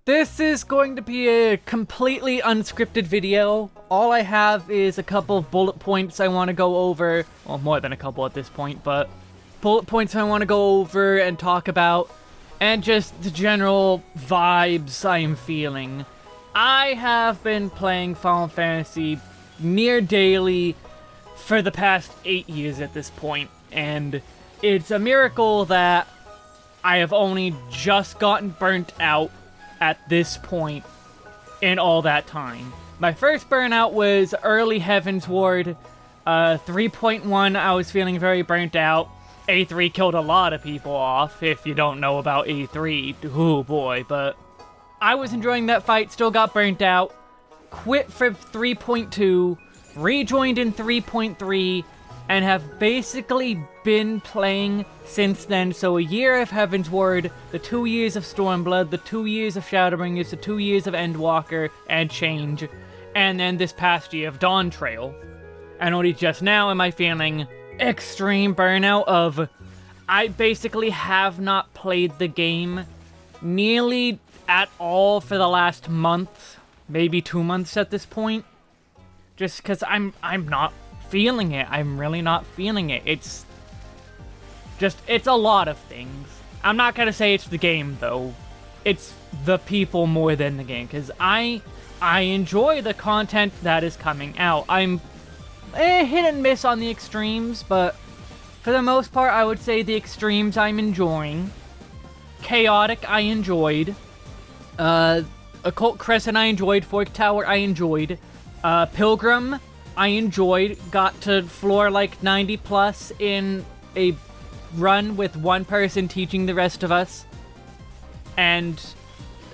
This is going to be a completely unscripted video. All I have is a couple of bullet points I want to go over. Well, more than a couple at this point, but bullet points I want to go over and talk about, and just the general vibes I'm feeling. I have been playing Final Fantasy near daily for the past 8 years at this point, and it's a miracle that I have only just gotten burnt out at this point in all that time. My first burnout was early Heavensward. 3.1, I was feeling very burnt out. A3 killed a lot of people off, if you don't know about A3. Oh boy, but I was enjoying that fight, still got burnt out. Quit for 3.2, rejoined in 3.3, and have basically been playing since then. So a year of Heavensward, the 2 years of Stormblood, the 2 years of Shadowbringers, the 2 years of Endwalker and Change, and then this past year of Dawntrail. And only just now am I feeling extreme burnout of, I basically have not played the game nearly at all for the last month, maybe 2 months at this point. Just because I'm not feeling it. I'm really not feeling it. It's a lot of things. I'm not gonna say it's the game though. It's the people more than the game, because I enjoy the content that is coming out. I'm hit and miss on the extremes, but for the most part I would say the extremes I'm enjoying. Chaotic I enjoyed. Occult Crescent I enjoyed. Fork Tower I enjoyed. Pilgrim I enjoyed, got to floor like 90 plus in a run with one person teaching the rest of us. And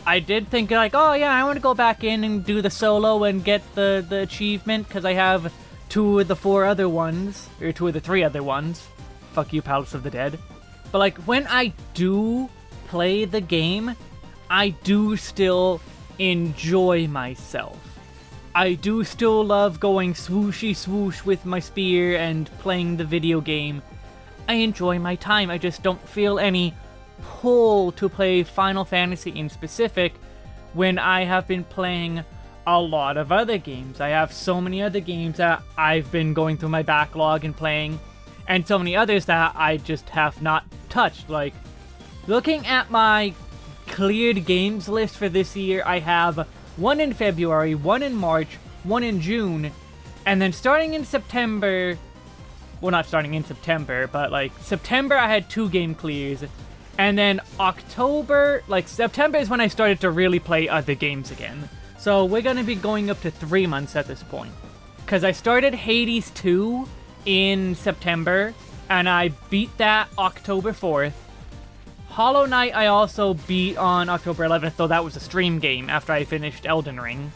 I did think like, oh yeah, I want to go back in and do the solo and get the achievement, because I have 2 of the 4 other ones, or 2 of the 3 other ones. Fuck you, Palace of the Dead. But like, when I do play the game, I do still enjoy myself. I do still love going swooshy swoosh with my spear and playing the video game. I enjoy my time. I just don't feel any pull to play Final Fantasy in specific when I have been playing a lot of other games. I have so many other games that I've been going through my backlog and playing, and so many others that I just have not touched. Like, looking at my cleared games list for this year, I have 1 in February, 1 in March, 1 in June, and then starting in September, well, not starting in September, but like September I had 2 game clears, and then October, like September is when I started to really play other games again. So we're gonna be going up to 3 months at this point, because I started Hades 2 in September, and I beat that October 4th. Hollow Knight I also beat on October 11th, though that was a stream game after I finished Elden Ring.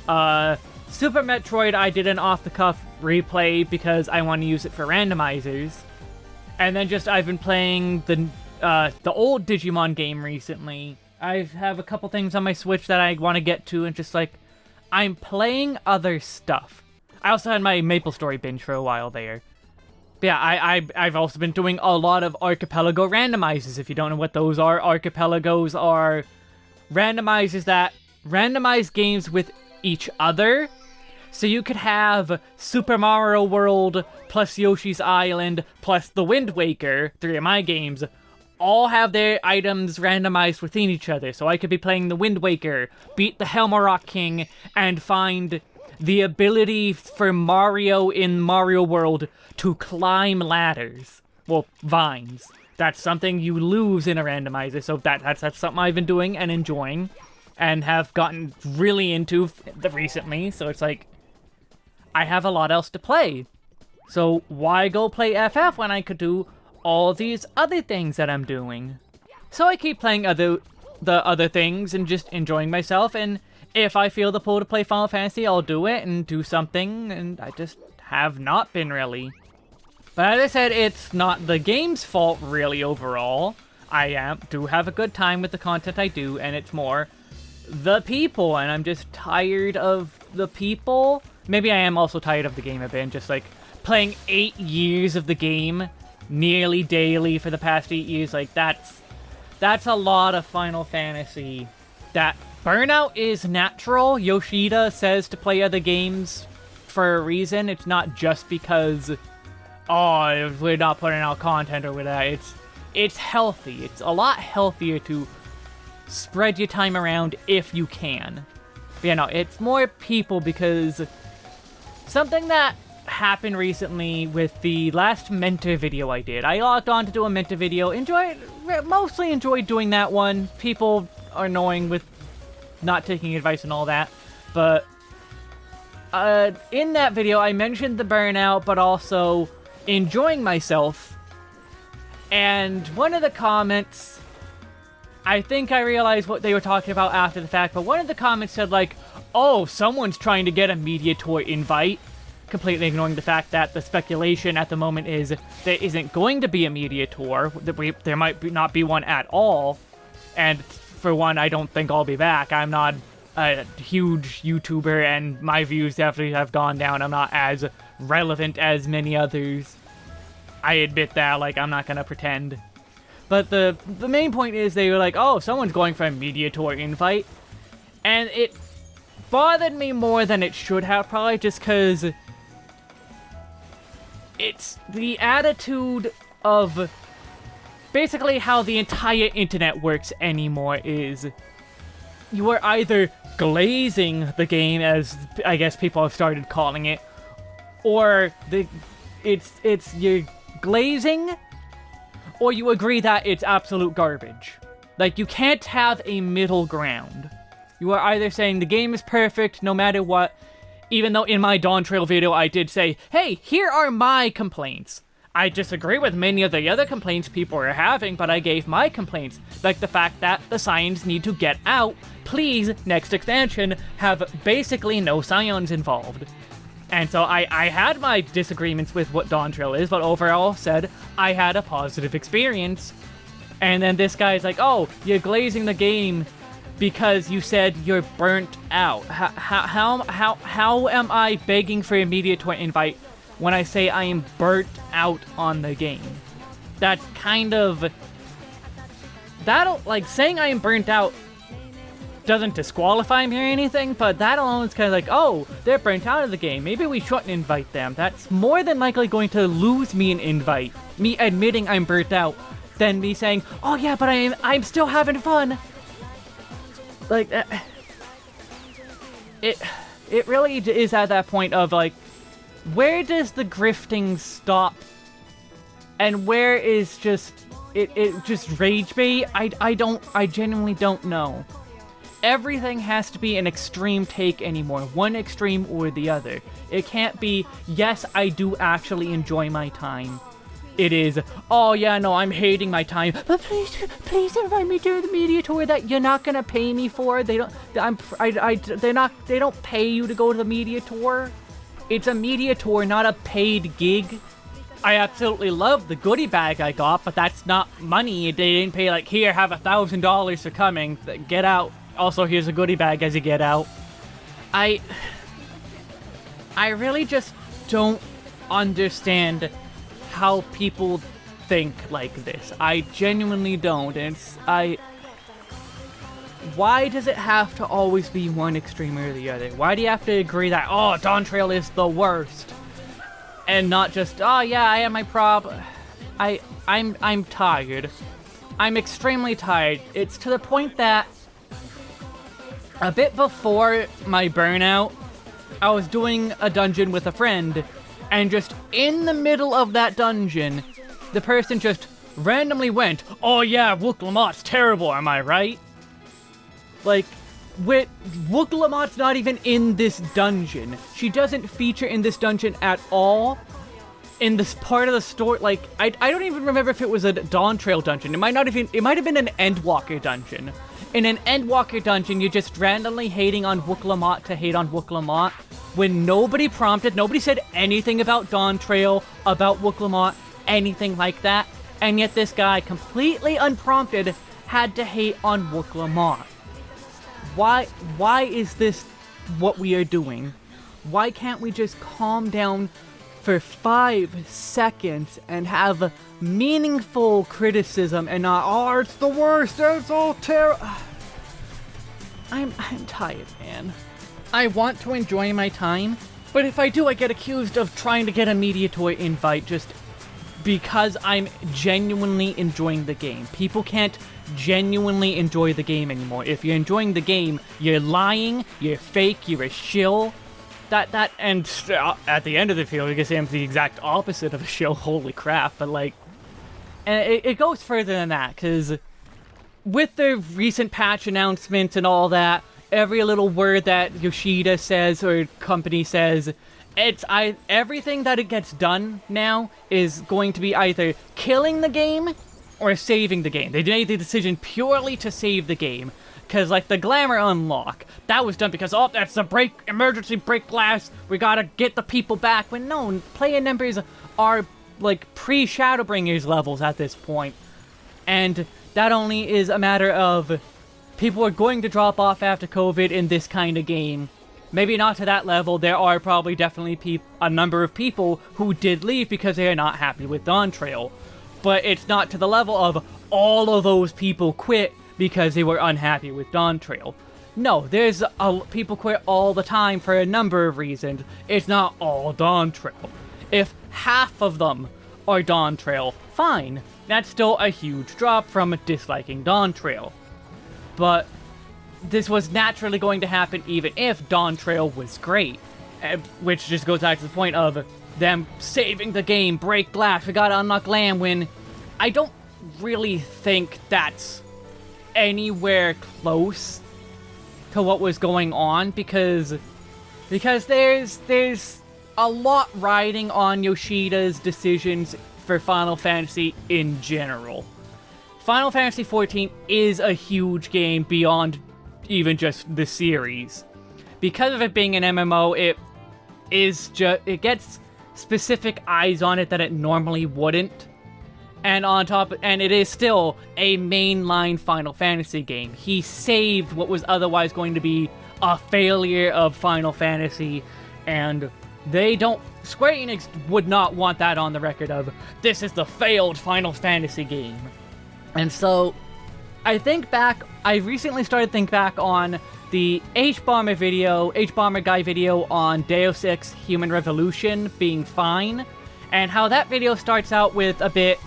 Super Metroid I did an off-the-cuff replay because I want to use it for randomizers. And then just I've been playing the old Digimon game recently. I have a couple things on my Switch that I want to get to, and just like, I'm playing other stuff. I also had my Maple Story binge for a while there. But yeah, I've also been doing a lot of Archipelago randomizers. If you don't know what those are, Archipelagos are randomizers that randomize games with each other. So you could have Super Mario World plus Yoshi's Island plus The Wind Waker, 3 of my games, all have their items randomized within each other. So I could be playing The Wind Waker, beat the Helmarock King, and find the ability for Mario in Mario World to climb ladders. Well, vines. That's something you lose in a randomizer, so that's something I've been doing and enjoying, and have gotten really into recently, so it's like, I have a lot else to play. So why go play FF when I could do all these other things that I'm doing? So I keep playing the other things and just enjoying myself, and if I feel the pull to play Final Fantasy, I'll do it and do something, and I just have not been really. But as I said, it's not the game's fault really overall. I do have a good time with the content I do, and it's more the people, and I'm just tired of the people. Maybe I am also tired of the game a bit, just like playing 8 years of the game nearly daily for the past 8 years. Like, that's a lot of Final Fantasy that burnout is natural. Yoshida says to play other games for a reason. It's not just because, oh, we're not putting out content or whatever. It's healthy. It's a lot healthier to spread your time around if you can. But, you know, it's more people because something that happened recently with the last mentor video I did. I logged on to do a mentor video. Mostly enjoyed doing that one. People are annoying with not taking advice and all that. But in that video, I mentioned the burnout, but also enjoying myself. And one of the comments, I think I realized what they were talking about after the fact, but one of the comments said like, oh, someone's trying to get a media tour invite. Completely ignoring the fact that the speculation at the moment is there isn't going to be a media tour. There might not be one at all. And for one, I don't think I'll be back. I'm not a huge YouTuber, and my views definitely have gone down. I'm not as relevant as many others. I admit that, like, I'm not gonna pretend. But the main point is they were like, oh, someone's going for a media tour invite. And it bothered me more than it should have, probably, just because it's the attitude of basically how the entire internet works anymore is you are either glazing the game, as I guess people have started calling it, or it's you're glazing, or you agree that it's absolute garbage. Like, you can't have a middle ground. You are either saying the game is perfect no matter what, even though in my Dawntrail video I did say, hey, here are my complaints. I disagree with many of the other complaints people are having, but I gave my complaints. Like the fact that the scions need to get out. Please, next expansion, have basically no scions involved. And so I had my disagreements with what Dawntrail is, but overall said I had a positive experience. And then this guy's like, oh, you're glazing the game because you said you're burnt out. How am I begging for a media tour invite when I say I am burnt out on the game? That's kind of... like, saying I am burnt out doesn't disqualify me or anything, but that alone is kind of like, oh, they're burnt out of the game. Maybe we shouldn't invite them. That's more than likely going to lose me an invite. Me admitting I'm burnt out, than me saying, oh yeah, but I'm still having fun. Like, it really is at that point of, like, where does the grifting stop? And where is just, it just rage bait? I genuinely don't know. Everything has to be an extreme take anymore, one extreme or the other. It can't be, yes, I do actually enjoy my time. It is, oh yeah, no, I'm hating my time, but please invite me to the media tour that you're not gonna pay me for. They don't pay you to go to the media tour. It's a media tour, not a paid gig. I absolutely love the goodie bag I got, but that's not money. They didn't pay like, here, have $1,000 for coming. Get out. Also, here's a goodie bag as you get out. I really just don't understand how people think like this. I genuinely don't. Why does it have to always be one extreme or the other? Why do you have to agree that, oh, Dawntrail is the worst? And not just, oh yeah, I have my problem. I'm tired. I'm extremely tired. It's to the point that a bit before my burnout, I was doing a dungeon with a friend, and just in the middle of that dungeon, the person just randomly went, oh yeah, Wook-Lamot's terrible, am I right? Like, Wook-Lamot's not even in this dungeon. She doesn't feature in this dungeon at all. In this part of the story, like, I don't even remember if it was a Dawntrail dungeon. It might have been an Endwalker dungeon. In an Endwalker dungeon, you're just randomly hating on Wook-Lamot to hate on Wook-Lamot when nobody prompted, nobody said anything about Dawntrail, about Wook-Lamot, anything like that, and yet this guy, completely unprompted, had to hate on Wook-Lamot. Why is this what we are doing? Why can't we just calm down for 5 seconds and have meaningful criticism and not, oh, it's the worst, it's all terrible. I'm tired, man. I want to enjoy my time, but if I do, I get accused of trying to get a Mediatoy invite just because I'm genuinely enjoying the game. People can't genuinely enjoy the game anymore. If you're enjoying the game, you're lying, you're fake, you're a shill. And at the end of the field, I guess I'm the exact opposite of a shill, holy crap, but like, and it goes further than that, because with the recent patch announcements and all that, every little word that Yoshida says or company says, everything that it gets done now is going to be either killing the game or saving the game. They made the decision purely to save the game. Because, like, the Glamour unlock, that was done because, oh, that's the emergency break glass, we gotta get the people back. When no, player numbers are, like, pre-Shadowbringers levels at this point. And that only is a matter of people are going to drop off after COVID in this kind of game. Maybe not to that level. There are probably definitely a number of people who did leave because they are not happy with Dawntrail. But it's not to the level of all of those people quit because they were unhappy with Dawntrail. No, there's people quit all the time for a number of reasons. It's not all Dawntrail. If half of them are Dawntrail, fine. That's still a huge drop from disliking Dawntrail. But this was naturally going to happen even if Dawntrail was great. Which just goes back to the point of them saving the game, break glass, we gotta unlock Lamb, when I don't really think that's anywhere close to what was going on, because there's a lot riding on Yoshida's decisions for Final Fantasy in general. Final Fantasy XIV is a huge game beyond even just the series. Because of it being an MMO, it gets specific eyes on it that it normally wouldn't. And it is still a mainline Final Fantasy game. He saved what was otherwise going to be a failure of Final Fantasy, and Square Enix would not want that on the record of, this is the failed Final Fantasy game. And so, I recently started to think back on the H-Bomber guy video on Deus Ex Human Revolution being fine, and how that video starts out with a bit,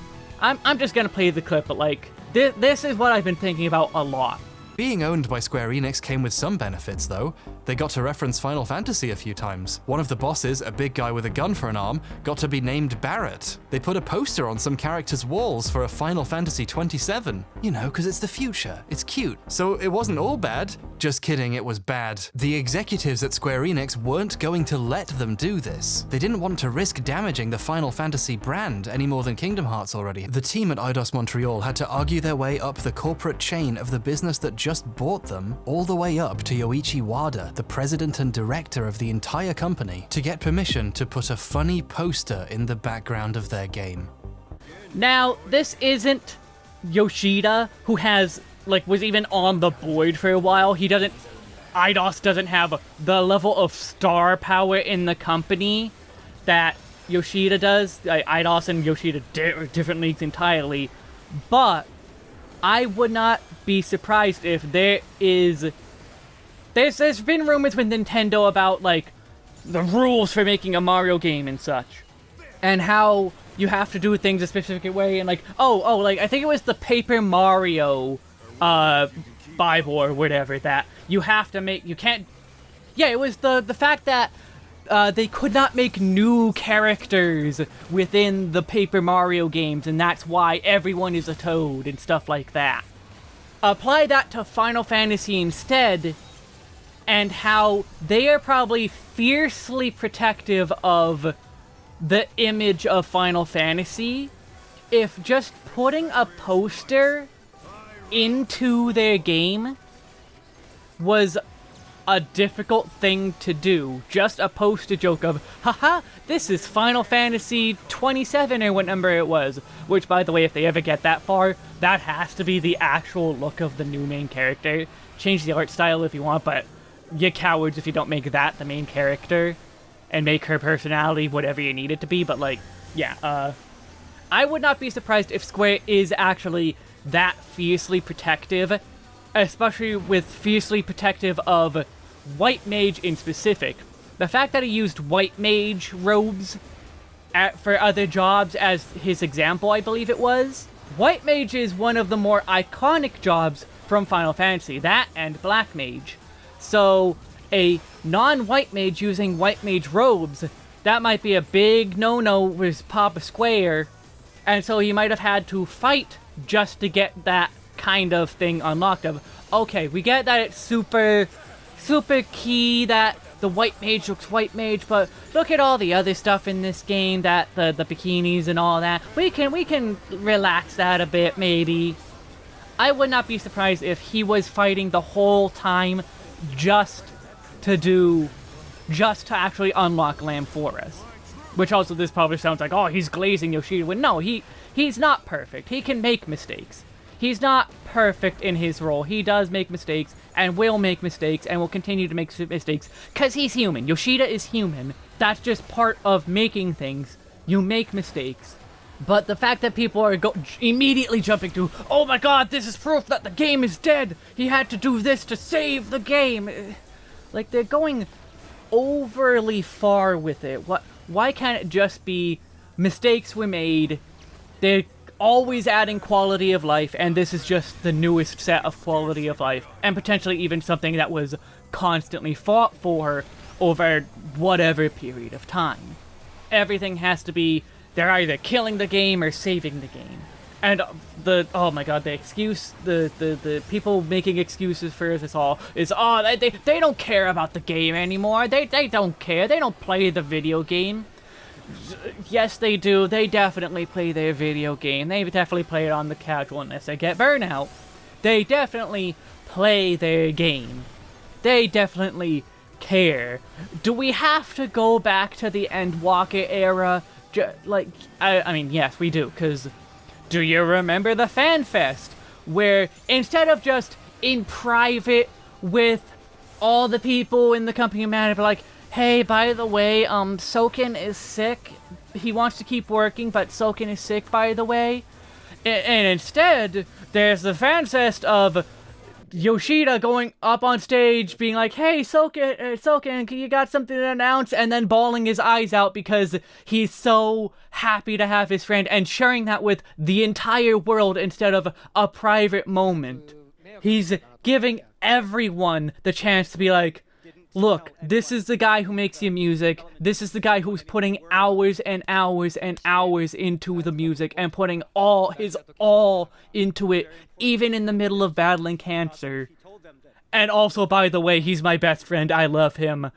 I'm just gonna play the clip, but like, this is what I've been thinking about a lot. Being owned by Square Enix came with some benefits, though. They got to reference Final Fantasy a few times. One of the bosses, a big guy with a gun for an arm, got to be named Barrett. They put a poster on some characters' walls for a Final Fantasy XXVII. You know, because it's the future. It's cute. So it wasn't all bad. Just kidding, it was bad. The executives at Square Enix weren't going to let them do this. They didn't want to risk damaging the Final Fantasy brand any more than Kingdom Hearts already. The team at Eidos Montreal had to argue their way up the corporate chain of the business that just bought them, all the way up to Yoichi Wada, the president and director of the entire company, to get permission to put a funny poster in the background of their game. Now, this isn't Yoshida, who was even on the board for a while. Eidos doesn't have the level of star power in the company that Yoshida does. Eidos and Yoshida are different leagues entirely, but I would not be surprised if there's been rumors with Nintendo about, like, the rules for making a Mario game and such. And how you have to do things a specific way, and like, like, I think it was the Paper Mario, Bible or whatever, that you have to make, it was the fact that they could not make new characters within the Paper Mario games, and that's why everyone is a Toad and stuff like that. Apply that to Final Fantasy instead, and how they are probably fiercely protective of the image of Final Fantasy. If just putting a poster into their game was a difficult thing to do, just a poster joke of, haha, this is Final Fantasy 27 or what number it was, which, by the way, if they ever get that far, that has to be the actual look of the new main character. Change the art style if you want, but you cowards if you don't make that the main character and make her personality whatever you need it to be. But like, yeah, I would not be surprised if Square is actually that fiercely protective especially with fiercely protective of White Mage in specific. The fact that he used White Mage robes for other jobs as his example, I believe it was. White Mage is one of the more iconic jobs from Final Fantasy, that and Black Mage. So, a non-White Mage using White Mage robes, that might be a big no-no with Papa Square, and so he might have had to fight just to get that kind of thing unlocked of, okay, we get that it's super key that the White Mage looks White Mage, but look at all the other stuff in this game, that the bikinis and all that. We can relax that a bit, maybe. I would not be surprised if he was fighting the whole time just to actually unlock Lamb for us. Which also, this probably sounds like, oh, he's glazing Yoshida. Well, no, he's not perfect. He can make mistakes. He's not perfect in his role. He does make mistakes, and will make mistakes, and will continue to make mistakes, because he's human. Yoshida is human. That's just part of making things. You make mistakes. But the fact that people are immediately jumping to, oh my god, this is proof that the game is dead! He had to do this to save the game! Like, they're going overly far with it. Why can't it just be mistakes were made, they're always adding quality of life, and this is just the newest set of quality of life, and potentially even something that was constantly fought for over whatever period of time. Everything has to be, they're either killing the game or saving the game. And oh my god, the excuse, the people making excuses for this all is, oh, they don't care about the game anymore, they don't care, they don't play the video game. Yes, they do. They definitely play their video game. They definitely play it on the casual unless they get Burnout. They definitely play their game. They definitely care. Do we have to go back to the Endwalker era? I mean, yes, we do, because do you remember the Fan Fest? Where instead of just in private with all the people in the company manager, like, hey, by the way, Soken is sick. He wants to keep working, but Soken is sick, by the way. And instead, there's the fan fest of Yoshida going up on stage, being like, hey, Soken, you got something to announce? And then bawling his eyes out because he's so happy to have his friend, and sharing that with the entire world instead of a private moment. He's giving everyone the chance to be like, look, this is the guy who makes your music. This is the guy who's putting hours and hours and hours into the music and putting his all into it, even in the middle of battling cancer. And also, by the way, he's my best friend. I love him.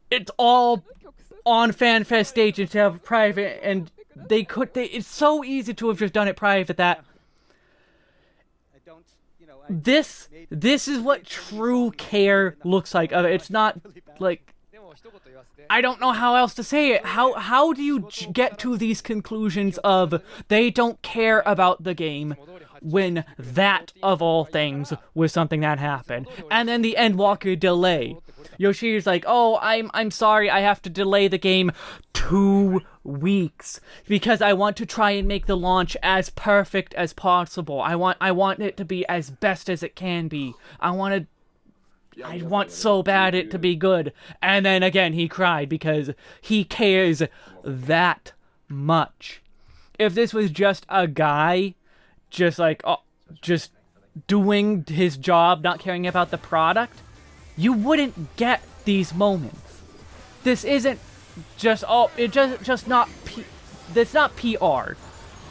It's all on FanFest stage instead of private, and it's so easy to have just done it private that this is what true care looks like. It's not like, I don't know how else to say it. How do you get to these conclusions of they don't care about the game when that, of all things, was something that happened? And then the Endwalker delay. Yoshida's like, oh, I'm sorry, I have to delay the game 2 weeks because I want to try and make the launch as perfect as possible. I want it to be as best as it can be. I want so bad it to be good. And then again, he cried because he cares that much. If this was just a guy, just doing his job, not caring about the product, you wouldn't get these moments. This isn't just, that's not PR.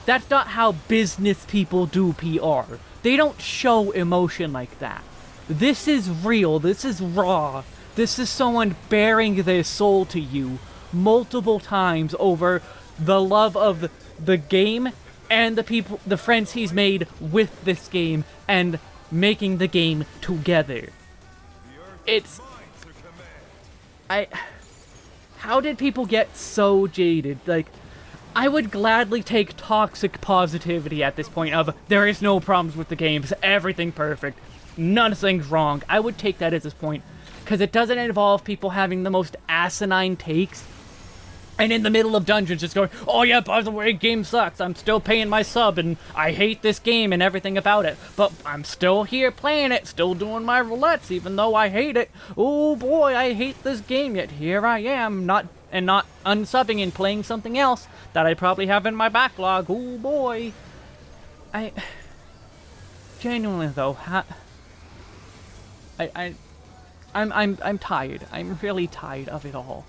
That's not how business people do PR. They don't show emotion like that. This is real, this is raw. This is someone bearing their soul to you multiple times over the love of the game and the friends he's made with this game and making the game together. How did people get so jaded? Like, I would gladly take toxic positivity at this point of, there is no problems with the games, everything perfect, nothing's wrong. I would take that at this point, because it doesn't involve people having the most asinine takes. And in the middle of dungeons, just going, oh yeah, by the way, game sucks. I'm still paying my sub, and I hate this game and everything about it. But I'm still here playing it, still doing my roulettes, even though I hate it. Oh boy, I hate this game, yet here I am, not unsubbing and playing something else that I probably have in my backlog. Oh boy. Genuinely though, I'm tired. I'm really tired of it all.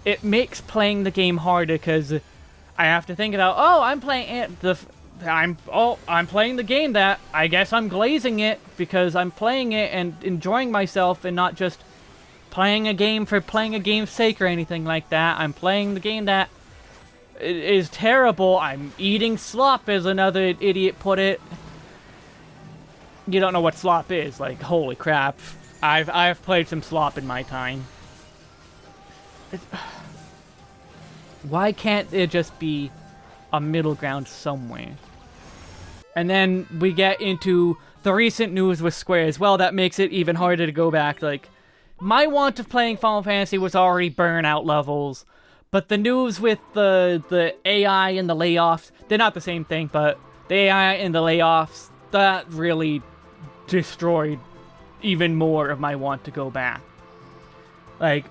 It makes playing the game harder because I have to think about, oh, I'm playing the game that I guess I'm glazing it because I'm playing it and enjoying myself and not just playing a game for playing a game's sake or anything like that. I'm playing the game that is terrible. I'm eating slop, as another idiot put it. You don't know what slop is, like, holy crap. I've played some slop in my time. Why can't there just be a middle ground somewhere? And then we get into the recent news with Square as well. That makes it even harder to go back. Like, my want of playing Final Fantasy was already Burnout levels, but the news with the AI and the layoffs, they're not the same thing, but the AI and the layoffs, that really destroyed even more of my want to go back. Like,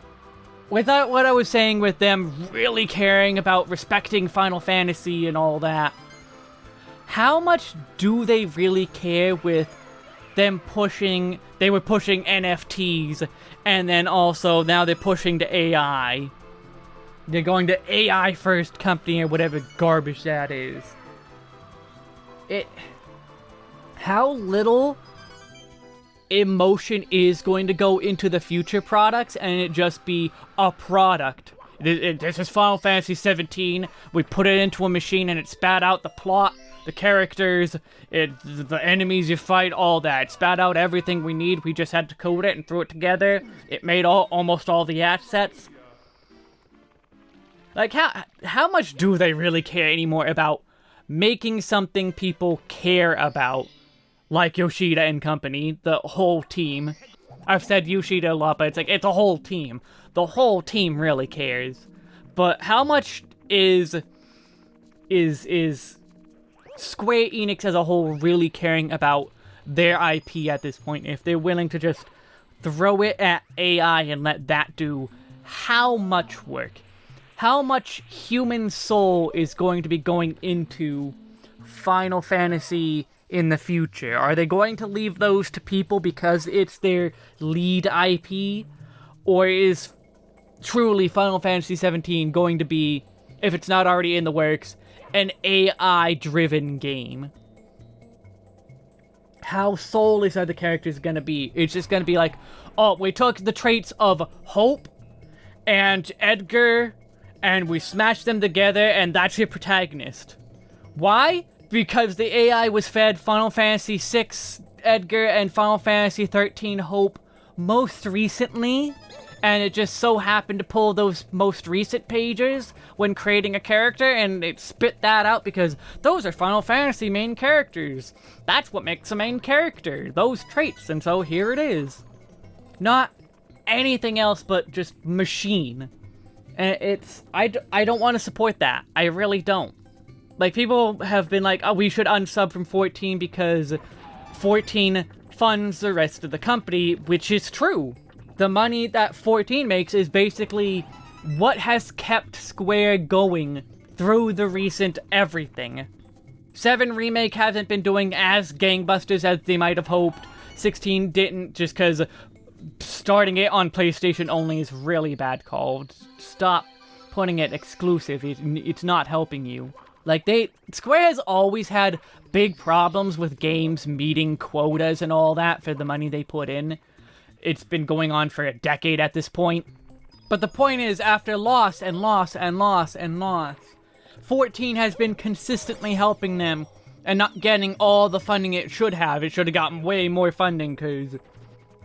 without what I was saying with them really caring about respecting Final Fantasy and all that, how much do they really care with them pushing... They were pushing NFTs, and then also now they're pushing the AI. They're going to AI first company or whatever garbage that is. How little emotion is going to go into the future products and it just be a product. This is Final Fantasy 17. We put it into a machine and it spat out the plot, the characters, the enemies you fight, all that. It spat out everything we need. We just had to code it and threw it together. It made almost all the assets. Like, how much do they really care anymore about making something people care about? Like Yoshida and company, the whole team. I've said Yoshida a lot, but it's a whole team. The whole team really cares. But how much is Square Enix as a whole really caring about their IP at this point? If they're willing to just throw it at AI and let that do how much work? How much human soul is going to be going into Final Fantasy in the future? Are they going to leave those to people because it's their lead IP? Or is truly Final Fantasy 17 going to be, if it's not already in the works, an AI-driven game? How soulless are the characters going to be? It's just going to be like, oh, we took the traits of Hope and Edgar and we smashed them together and that's your protagonist. Why? Because the AI was fed Final Fantasy VI Edgar and Final Fantasy 13 Hope most recently, and it just so happened to pull those most recent pages when creating a character, and it spit that out because those are Final Fantasy main characters. That's what makes a main character, those traits, and so here it is. Not anything else but just machine. And I don't want to support that. I really don't. Like, people have been like, oh, we should unsub from 14 because 14 funds the rest of the company, which is true. The money that 14 makes is basically what has kept Square going through the recent everything. 7 Remake hasn't been doing as gangbusters as they might have hoped. 16 didn't, just because starting it on PlayStation only is really bad call. Stop putting it exclusive. It's not helping you. Like, Square has always had big problems with games meeting quotas and all that for the money they put in. It's been going on for a decade at this point. But the point is, after loss and loss and loss and loss, 14 has been consistently helping them and not getting all the funding it should have. It should have gotten way more funding, because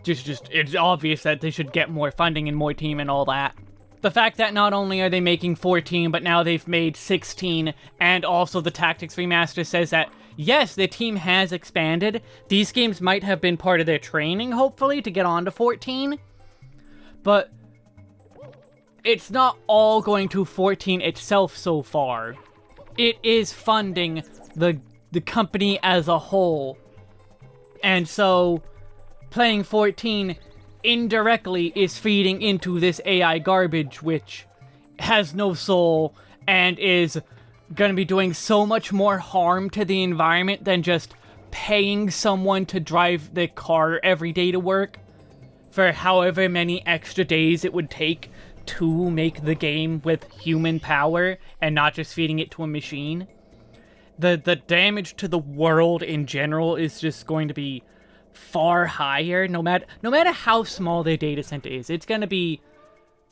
it's obvious that they should get more funding and more team and all that. The fact that not only are they making 14, but now they've made 16, and also the Tactics Remaster says that, yes, the team has expanded. These games might have been part of their training, hopefully, to get on to 14. But it's not all going to 14 itself so far. It is funding the company as a whole. And so, playing 14 indirectly is feeding into this AI garbage, which has no soul and is gonna be doing so much more harm to the environment than just paying someone to drive the car every day to work for however many extra days it would take to make the game with human power and not just feeding it to a machine. The damage to the world in general is just going to be far higher, no matter how small the data center is. It's gonna be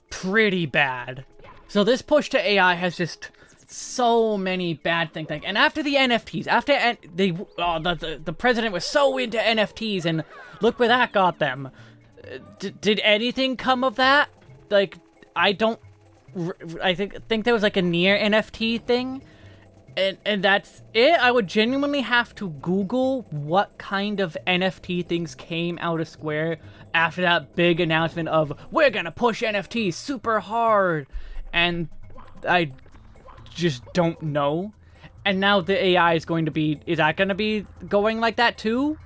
pretty bad. So this push to AI has just so many bad things. And after the NFTs, the president was so into NFTs, and look where that got them. Did anything come of that? Like, I think there was like a near NFT thing, and that's it. I would genuinely have to Google what kind of NFT things came out of Square after that big announcement of, we're gonna push NFTs super hard, and I just don't know. And now the AI is going to be, is that going to be going like that too?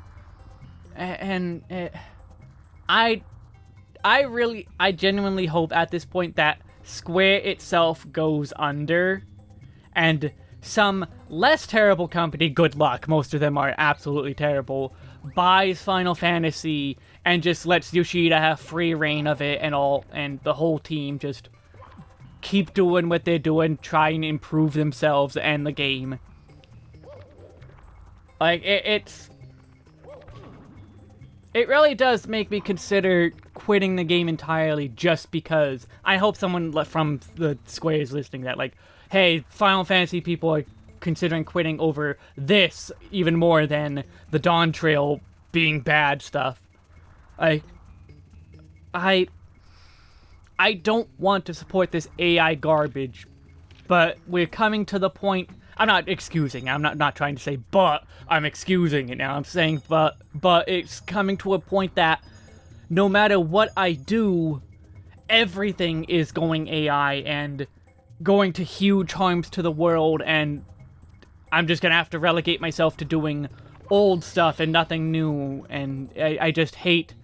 And I genuinely hope at this point that Square itself goes under, and some less terrible company, good luck, most of them are absolutely terrible, buys Final Fantasy and just lets Yoshida have free reign of it, and the whole team just keep doing what they're doing, trying to improve themselves and the game. Like, it really does make me consider quitting the game entirely, just because I hope someone from the Square is listening that, like, hey, Final Fantasy people are considering quitting over this even more than the Dawntrail being bad stuff. Like, I don't want to support this AI garbage, but we're coming to the point. I'm not excusing. I'm not trying to say but. I'm excusing it now. I'm saying but it's coming to a point that no matter what I do, everything is going AI and going to huge harms to the world, and I'm just gonna have to relegate myself to doing old stuff and nothing new, and I just hate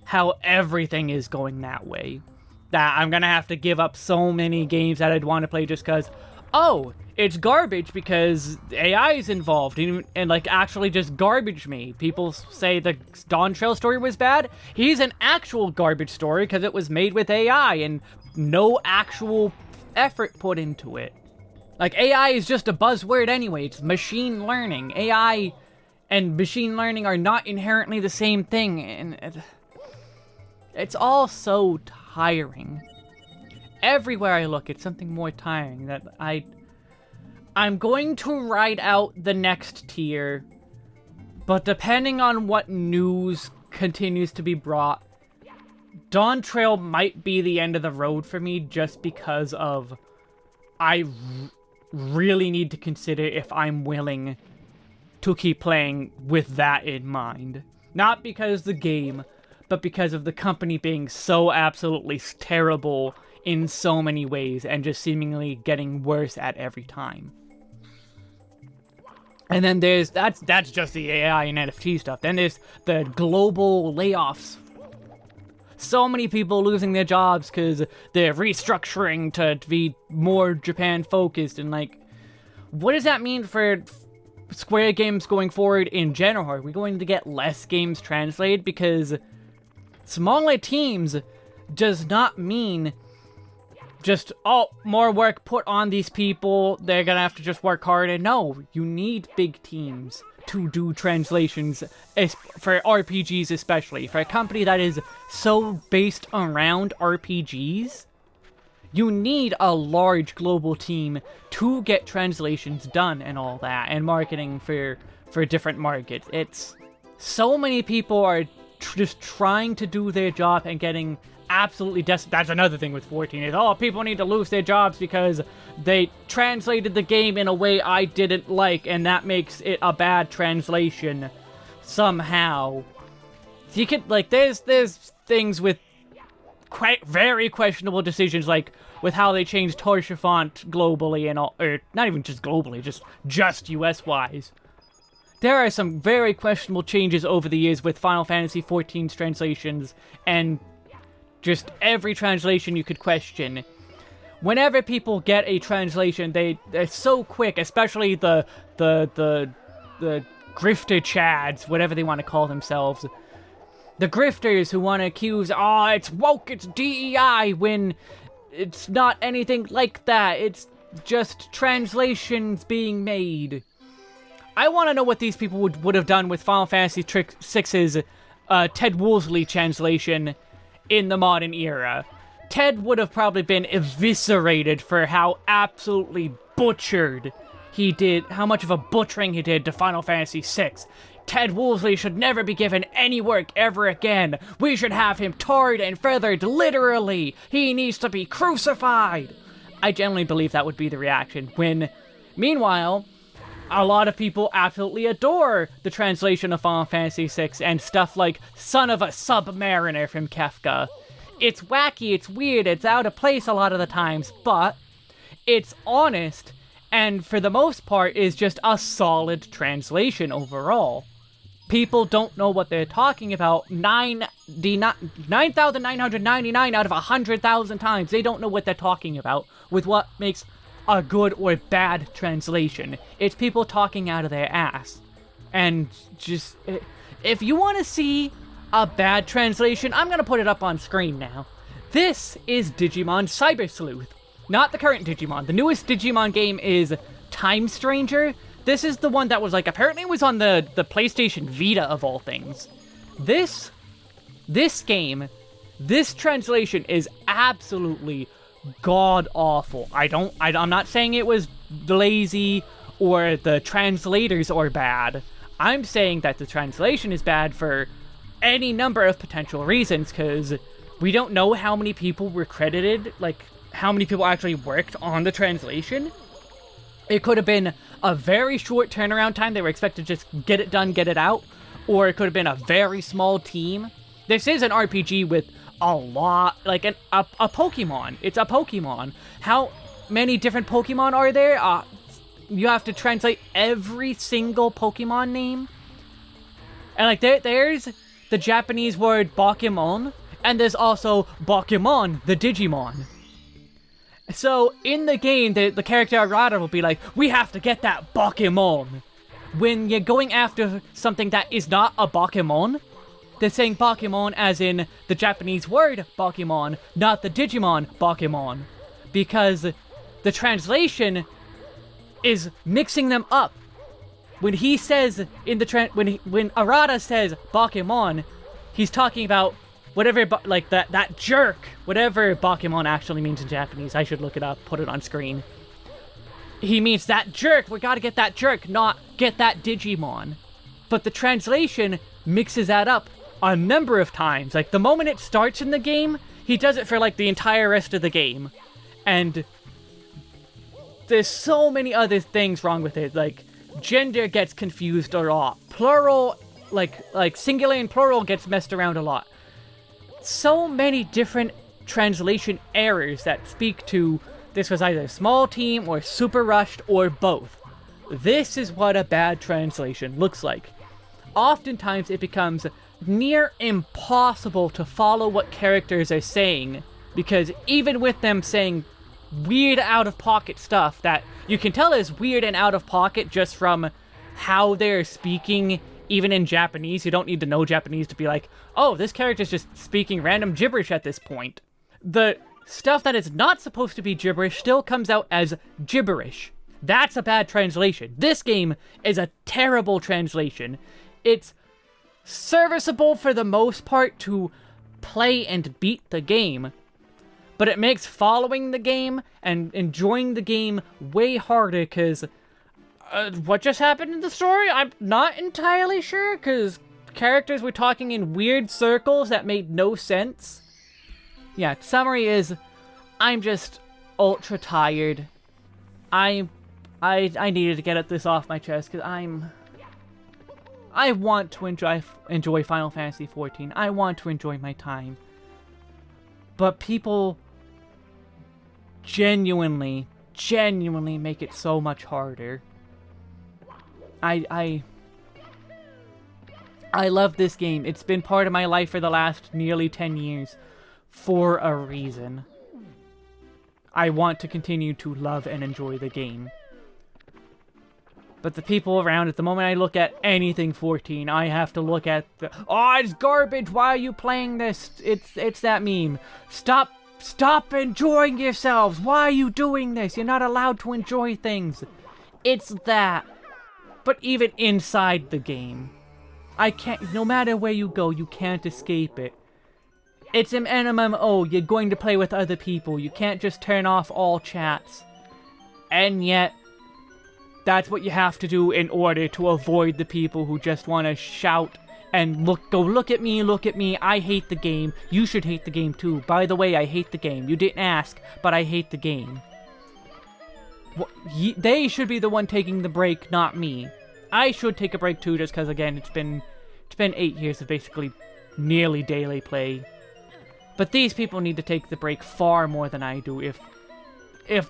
how everything is going that way. That I'm gonna have to give up so many games that I'd want to play just because, oh, it's garbage because AI is involved, and like actually just garbage me. People say the Dawntrail story was bad. He's an actual garbage story because it was made with AI and no actual effort put into it. Like, AI is just a buzzword anyway. It's machine learning. AI and machine learning are not inherently the same thing, and it's all so tiring. Everywhere I look, it's something more tiring that I'm going to ride out the next tier, but depending on what news continues to be brought, Dawntrail might be the end of the road for me, just because of I really need to consider if I'm willing to keep playing with that in mind. Not because the game, but because of the company being so absolutely terrible in so many ways and just seemingly getting worse at every time. And then there's, that's just the AI and NFT stuff. Then there's the global layoffs. So many people losing their jobs because they're restructuring to be more Japan focused, and like, what does that mean for Square games going forward in general? Are we going to get less games translated? Because smaller teams does not mean just, oh, more work put on these people, they're gonna have to just work harder. No, you need big teams to do translations, for RPGs especially. For a company that is so based around RPGs, you need a large global team to get translations done and all that, and marketing for different markets. It's so many people are just trying to do their job and getting absolutely desperate. That's another thing with 14 is, oh, people need to lose their jobs because they translated the game in a way I didn't like, and that makes it a bad translation somehow. You could, like, there's things with very questionable decisions, like with how they changed Torture font globally and all, or not even just globally, just US-wise. There are some very questionable changes over the years with Final Fantasy XIV's translations, and just every translation you could question. Whenever people get a translation, they're so quick, especially the grifter chads, whatever they want to call themselves. The grifters who want to accuse, it's woke, it's DEI, when it's not anything like that. It's just translations being made. I want to know what these people would have done with Final Fantasy VI's Ted Woolsey translation in the modern era. Ted would have probably been eviscerated for how absolutely butchered he did, how much of a butchering he did to Final Fantasy VI. Ted Woolsey should never be given any work ever again. We should have him tarred and feathered, literally. He needs to be crucified. I generally believe that would be the reaction. Meanwhile, a lot of people absolutely adore the translation of Final Fantasy VI and stuff like Son of a Submariner from Kefka. It's wacky, it's weird, it's out of place a lot of the times, but it's honest, and for the most part is just a solid translation overall. People don't know what they're talking about 9,999 out of 100,000 times. They don't know what they're talking about with what makes a good or bad translation. It's people talking out of their ass. And just, if you want to see a bad translation, I'm gonna put it up on screen now. This is Digimon Cyber Sleuth. Not the current Digimon. The newest Digimon game is Time Stranger. This is the one that was apparently it was on the PlayStation Vita of all things. This game, this translation is absolutely god-awful. I'm not saying it was lazy or the translators are bad. I'm saying that the translation is bad for any number of potential reasons, because we don't know how many people were credited, how many people actually worked on the translation. It could have been a very short turnaround time. They were expected to just get it done, get it out. Or it could have been a very small team. This is an RPG with a lot, a Pokemon. It's a Pokemon. How many different Pokemon are there? You have to translate every single Pokemon name. And there's the Japanese word Bakemon, and there's also Bakemon, the Digimon. So, in the game, the character Arata will be like, we have to get that Bakemon. When you're going after something that is not a Bakemon, they're saying Bakemon as in the Japanese word Bakemon, not the Digimon Bakemon. Because the translation is mixing them up. When he says in the when Arata says Bakemon, he's talking about whatever that jerk, whatever Bakemon actually means in Japanese. I should look it up, put it on screen. He means that jerk. We gotta get that jerk, not get that Digimon. But the translation mixes that up a number of times. The moment it starts in the game, he does it for the entire rest of the game. And there's so many other things wrong with it. Gender gets confused a lot. Plural, singular and plural gets messed around a lot. So many different translation errors that speak to this was either a small team or super rushed or both. This is what a bad translation looks like. Oftentimes it becomes near impossible to follow what characters are saying, because even with them saying weird out-of-pocket stuff that you can tell is weird and out-of-pocket just from how they're speaking, even in Japanese. You don't need to know Japanese to be like, oh, this character's just speaking random gibberish at this point. The stuff that is not supposed to be gibberish still comes out as gibberish. That's a bad translation. This game is a terrible translation. It's serviceable for the most part to play and beat the game, but it makes following the game and enjoying the game way harder, because what just happened in the story? I'm not entirely sure, because characters were talking in weird circles that made no sense. Yeah, summary is, I'm just ultra tired. I needed to get this off my chest, because I want to enjoy Final Fantasy XIV. I want to enjoy my time. But people genuinely make it so much harder. I love this game. It's been part of my life for the last nearly 10 years for a reason. I want to continue to love and enjoy the game. But the people around it, the moment I look at anything 14, I have to look at the, oh, it's garbage, why are you playing this? It's that meme. Stop enjoying yourselves, why are you doing this? You're not allowed to enjoy things. It's that. But even inside the game, I can't, no matter where you go, you can't escape it. It's an MMO, you're going to play with other people, you can't just turn off all chats. And yet, that's what you have to do in order to avoid the people who just want to shout and go, look at me, I hate the game, you should hate the game too. By the way, I hate the game. You didn't ask, but I hate the game. They should be the one taking the break, not me. I should take a break too, just because, again, it's been 8 years of basically nearly daily play. But these people need to take the break far more than I do if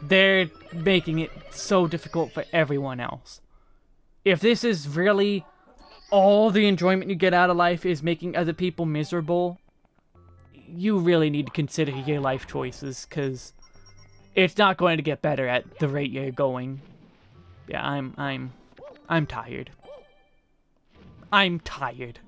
they're making it so difficult for everyone else. If this is really all the enjoyment you get out of life is making other people miserable, you really need to consider your life choices, because it's not going to get better at the rate you're going. Yeah, I'm tired. I'm tired.